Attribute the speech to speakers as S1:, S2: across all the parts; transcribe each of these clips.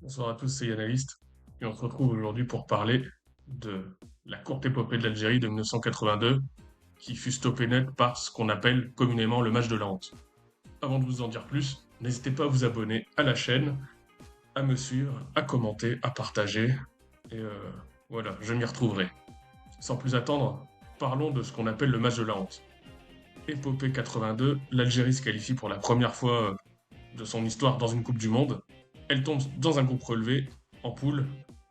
S1: Bonsoir à tous, c'est Yannaliste, et on se retrouve aujourd'hui pour parler de la courte épopée de l'Algérie de 1982, qui fut stoppée net par ce qu'on appelle communément le match de la honte. Avant de vous en dire plus, n'hésitez pas à vous abonner à la chaîne, à me suivre, à commenter, à partager, et voilà, je m'y retrouverai. Sans plus attendre, parlons de ce qu'on appelle le match de la honte. Épopée 82, l'Algérie se qualifie pour la première fois de son histoire dans une Coupe du Monde. Elle tombe dans un groupe relevé, en poule,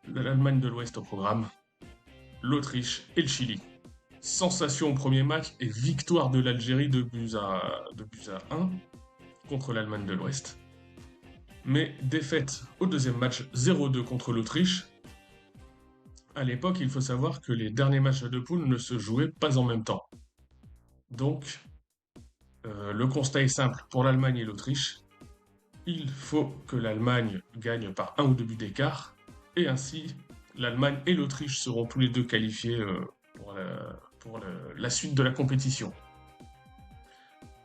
S1: l'Allemagne de l'Ouest au programme, l'Autriche et le Chili. Sensation au premier match et victoire de l'Algérie de buts à 1 contre l'Allemagne de l'Ouest. Mais défaite au deuxième match 0-2 contre l'Autriche. À l'époque, il faut savoir que les derniers matchs de poule ne se jouaient pas en même temps. Donc, le constat est simple pour l'Allemagne et l'Autriche. Il faut que l'Allemagne gagne par un ou deux buts d'écart, et ainsi l'Allemagne et l'Autriche seront tous les deux qualifiés pour la suite de la compétition.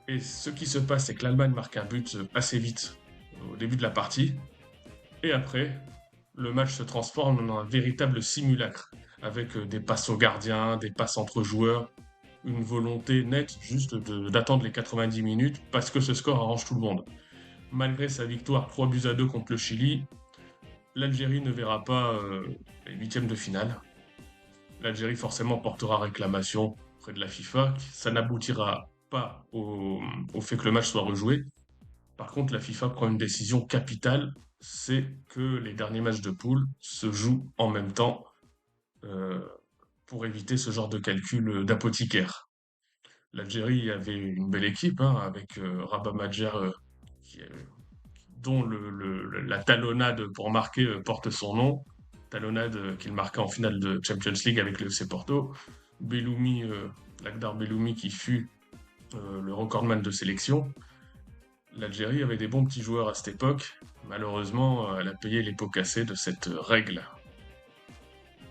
S1: Et ce qui se passe, c'est que l'Allemagne marque un but assez vite au début de la partie, et après, le match se transforme en un véritable simulacre, avec des passes aux gardiens, des passes entre joueurs, une volonté nette juste d'attendre les 90 minutes, parce que ce score arrange tout le monde. Malgré sa victoire 3-2 contre le Chili, l'Algérie ne verra pas les huitièmes de finale. L'Algérie forcément portera réclamation auprès de la FIFA. Ça n'aboutira pas au fait que le match soit rejoué. Par contre, la FIFA prend une décision capitale, c'est que les derniers matchs de poule se jouent en même temps euh, pour éviter ce genre de calcul d'apothicaire. L'Algérie avait une belle équipe hein, avec Rabat Madjer qui, dont la talonnade pour marquer porte son nom. Talonnade qu'il marqua en finale de Champions League avec le FC Porto. Belloumi, Lakhdar Belloumi qui fut le recordman de sélection. L'Algérie avait des bons petits joueurs à cette époque. Malheureusement, elle a payé les pots cassés de cette règle.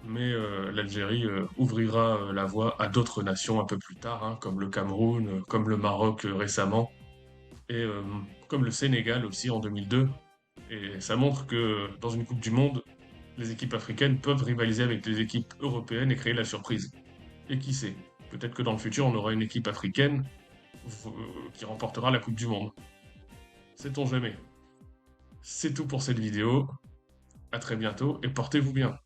S1: Mais l'Algérie ouvrira la voie à d'autres nations un peu plus tard, hein, comme le Cameroun, comme le Maroc récemment, et comme le Sénégal aussi en 2002. Et ça montre que dans une Coupe du Monde, les équipes africaines peuvent rivaliser avec les équipes européennes et créer la surprise. Et qui sait, peut-être que dans le futur, on aura une équipe africaine qui remportera la Coupe du Monde. Sait-on jamais? C'est tout pour cette vidéo. À très bientôt et portez-vous bien.